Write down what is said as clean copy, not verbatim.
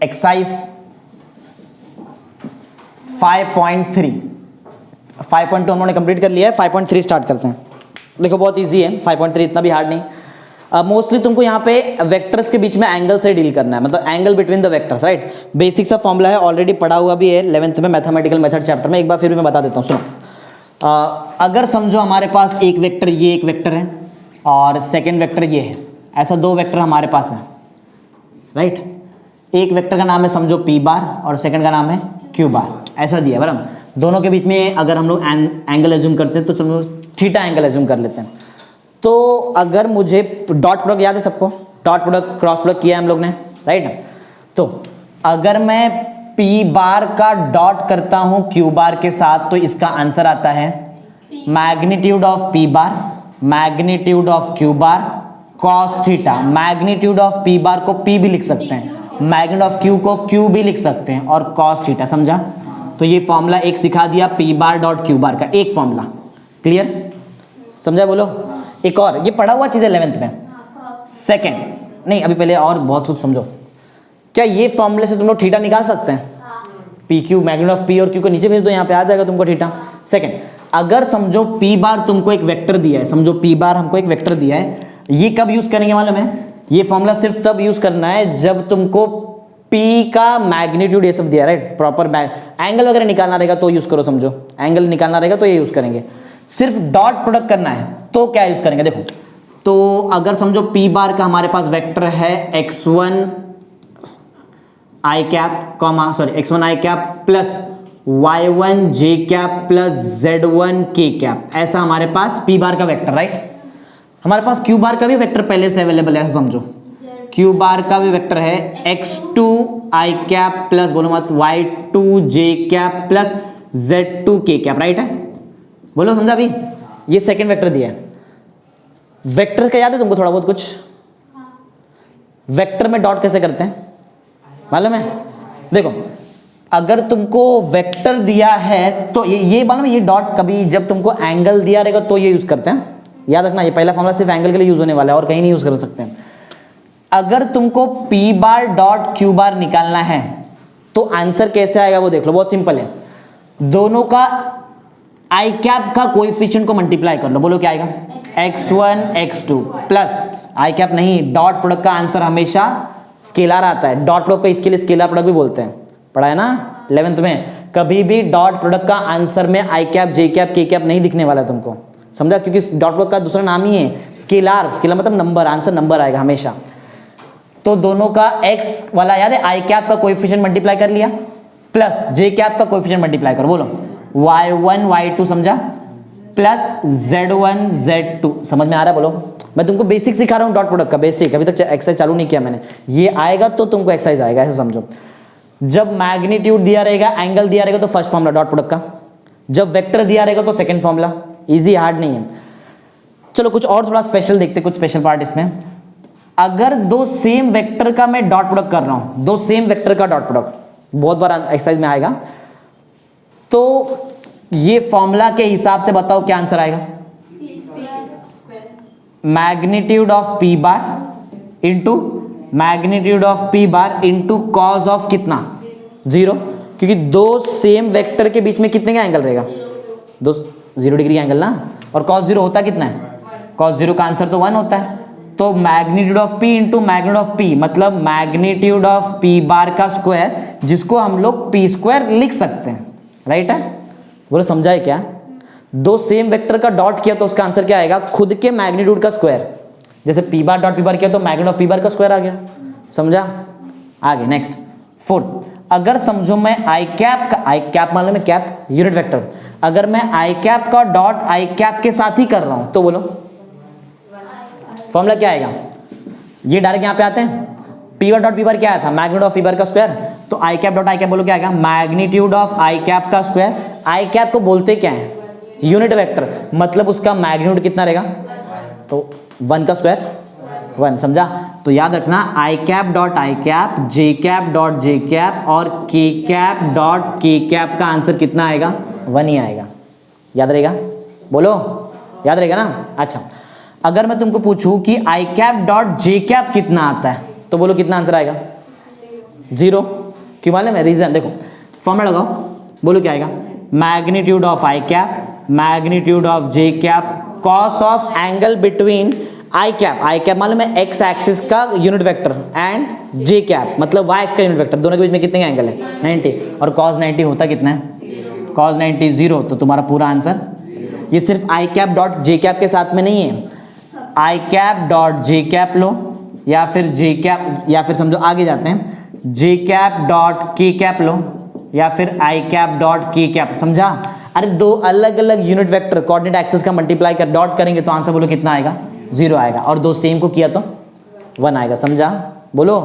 Exercise 5.3 5.2 हम लोगों ने कंप्लीट कर लिया है, 5.3 स्टार्ट करते हैं। देखो बहुत इजी है, 5.3 इतना भी हार्ड नहीं। मोस्टली तुमको यहाँ पे वेक्टर्स के बीच में एंगल से डील करना है, मतलब angle between the vectors, right. Basic सा फॉर्मूला है, ऑलरेडी पढ़ा हुआ भी है 11th में मैथमेटिकल मेथड चैप्टर में, एक बार फिर भी मैं बता देता हूँ, सुनो। अगर समझो हमारे पास एक वेक्टर, ये एक वेक्टर है और सेकेंड वेक्टर ये है, ऐसा दो वेक्टर हमारे पास है, राइट। एक वेक्टर का नाम है समझो पी बार और सेकंड का नाम है क्यू बार, ऐसा दिया है बराबर। दोनों के बीच में अगर हम लोग एंगल एज्यूम करते हैं तो चलो थीटा एंगल एज्यूम कर लेते हैं। तो अगर मुझे डॉट प्रोडक्ट याद है सबको, डॉट प्रोडक्ट क्रॉस प्रोडक्ट किया है हम लोग ने, राइट। तो अगर मैं पी बार का डॉट करता हूं क्यू बार के साथ तो इसका आंसर आता है magnitude of P bar magnitude of Q bar cos theta. Magnitude of P बार को पी भी लिख सकते हैं, मैग्नीट्यूड ऑफ क्यू को क्यू भी लिख सकते हैं और कॉस थीटा, समझा। तो ये फॉर्मूला एक सिखा दिया पी बार डॉट क्यू बार का, एक फॉर्मूला, क्लियर, समझा। बोलो एक और, ये पढ़ा हुआ चीज है 11th में। सेकंड नहीं, अभी पहले और बहुत कुछ समझो। क्या ये फॉर्मूले से तुम लोग थीटा निकाल सकते हैं? P Q, magnitude of P और क्यू को नीचे भेज दो, यहाँ पे आ जाएगा तुमको थीटा। सेकंड, अगर समझो पी बार तुमको एक वेक्टर दिया है, समझो पी बार हमको एक वेक्टर दिया है, ये कब यूज करेंगे मालूम है? ये फॉर्मूला सिर्फ तब यूज करना है जब तुमको पी का मैग्नीट्यूड ये सब दिया, राइट। प्रॉपर एंगल वगैरह निकालना रहेगा तो यूज करो, समझो एंगल निकालना रहेगा तो ये यूज करेंगे। सिर्फ डॉट प्रोडक्ट करना है तो क्या यूज करेंगे, देखो। तो अगर समझो पी बार का हमारे पास वेक्टर है x1 i cap comma sorry x1 i cap plus y1 j cap plus z1 k cap, ऐसा हमारे पास पी बार का वेक्टर, राइट। हमारे पास क्यू बार का भी वेक्टर पहले से अवेलेबल है, ऐसा समझो। क्यू बार का भी वेक्टर है x2 i कैप प्लस बोलो मत y2 j cap plus z2 k cap, right है, बोलो समझा। अभी ये सेकंड वेक्टर दिया है। वेक्टर का याद है तुमको थोड़ा बहुत कुछ? वेक्टर में डॉट कैसे करते हैं मालूम है? देखो अगर तुमको वेक्टर दिया है तो ये मालूम है, ये डॉट कभी जब तुमको एंगल दिया रहेगा तो ये यूज करते हैं, याद रखना। ये पहला फॉर्मूला सिर्फ एंगल के लिए यूज होने वाला है और कहीं नहीं यूज कर सकते हैं। अगर तुमको पी बार डॉट क्यू बार निकालना है तो आंसर कैसे आएगा वो देख लो, बहुत सिंपल है। दोनों का आई कैप का कोएफिशिएंट को मल्टीप्लाई कर लो, बोलो क्या आएगा? x1 x2 प्लस आई कैप नहीं, डॉट प्रोडक्ट का आंसर हमेशा स्केलर आता है। डॉट प्रोडक्ट को इसके लिए स्केलर प्रोडक्ट भी बोलते हैं, पढ़ा है ना 11th में। कभी भी डॉट प्रोडक्ट का आंसर में आई कैप जे कैप के कैप नहीं दिखने वाला तुमको, समझा, क्योंकि डॉट प्रोडक्ट का दूसरा नाम ही है स्केलर। स्केलर मतलब नंबर, आंसर नंबर आएगा हमेशा। तो दोनों का x वाला याद है, आई कैप का कोएफिशिएंट मल्टीप्लाई कर लिया प्लस जे कैप का कोएफिशिएंट मल्टीप्लाई करो, बोलो y1 y2 समझा प्लस z1 z2, समझ में आ रहा है? बोलो मैं तुमको बेसिक सिखा रहा हूँ डॉट प्रोडक्ट का, बेसिक, अभी तक एक्सरसाइज चालू नहीं किया मैंने। ये आएगा तो तुमको एक्सरसाइज आएगा, ऐसे समझो। जब मैग्नीट्यूड दिया रहेगा, एंगल दिया रहेगा तो फर्स्ट फॉर्मूला डॉट प्रोडक्ट का, जब वेक्टर दिया रहेगा तो सेकंड फॉर्मूला। इजी, हार्ड नहीं है। चलो कुछ और थोड़ा स्पेशल देखते, कुछ स्पेशल पार्ट इसमें। अगर दो सेम वेक्टर का मैं डॉट प्रोडक्ट कर रहा हूं, दो सेम वेक्टर का डॉट प्रोडक्ट, बहुत बार एक्सरसाइज में आएगा, तो ये फॉर्मूला के हिसाब से बताओ क्या आंसर आएगा? Magnitude of P bar into magnitude of P bar into cos of कितना? 0, क्योंकि दो सेम वेक्टर के बीच में कितने का एंगल रहेगा? 0 डिग्री एंगल ना, और कॉस 0 होता कितना है? कॉस 0 का आंसर तो 1 होता है। तो magnitude of P into magnitude of P मतलब मैग्नीट्यूड ऑफ पी बार का स्क्वायर, जिसको हम लोग पी स्क्वायर लिख सकते हैं, राइट है? बोलो समझा है क्या? दो सेम वेक्टर का डॉट किया तो उसका आंसर क्या आएगा? खुद के मैग्नीट्यूड का स्क्वायर। जैसे पी बार डॉट पी बार किया तो मैग्नीट्यूड ऑफ पी बार का स्क्वायर आ गया, समझा? आगे नेक्स्ट फोर्थ, अगर समझो मैं आई कैप का, आई कैप मान लो मैं कैप यूनिट वेक्टर, अगर मैं आई कैप का डॉट आई कैप के साथ ही कर रहा हूं तो बोलो फॉर्मूला क्या आएगा? ये डायरेक्ट यहां पे आते हैं, पी बार डॉट पी बार क्या आया था? मैग्नीट्यूड ऑफ पी बार का स्क्वायर। तो आई कैप डॉट आई कैप बोलो क्या आएगा? मैग्नीट्यूड ऑफ आई कैप का स्क्वायर। आई कैप को बोलते क्या है? यूनिट वेक्टर, मतलब उसका मैग्नीट्यूड कितना रहेगा? तो 1 का स्क्वायर 1, समझा? तो याद रखना I cap dot I cap, J cap dot J cap और K cap dot K cap का आंसर कितना आएगा? 1 ही आएगा। याद रहेगा? बोलो याद रहेगा ना? अच्छा, अगर मैं तुमको पूछूं कि आई कैप डॉट जे कैप कितना आता है तो बोलो कितना आंसर आएगा? 0। क्यों मालूम है रीजन? देखो फॉर्मूला लगाओ, बोलो क्या आएगा, magnitude of I cap, magnitude of J cap, cos of angle between I cap मालूम है एक्स एक्सिस का unit vector and J cap मतलब वाई एक्स का यूनिट वेक्टर, दोनों के बीच में कितने का एंगल है 90, और कॉस 90 होता कितना है, कॉस 90 0। तो तुम्हारा पूरा आंसर, ये सिर्फ आई कैप डॉट जे कैप के साथ में नहीं है, आई कैप डॉट जे कैप लो, या फिर जे कैप, या फिर समझो आगे जाते हैं, जे कैप डॉट के कैप लो, या फिर आई कैप डॉट के कैप, समझा? अरे दो अलग अलग यूनिट वेक्टर कोऑर्डिनेट एक्सिस का मल्टीप्लाई कर डॉट करेंगे तो आंसर बोलो कितना आएगा, 0 आएगा, और दो सेम को किया तो 1 आएगा, समझा? बोलो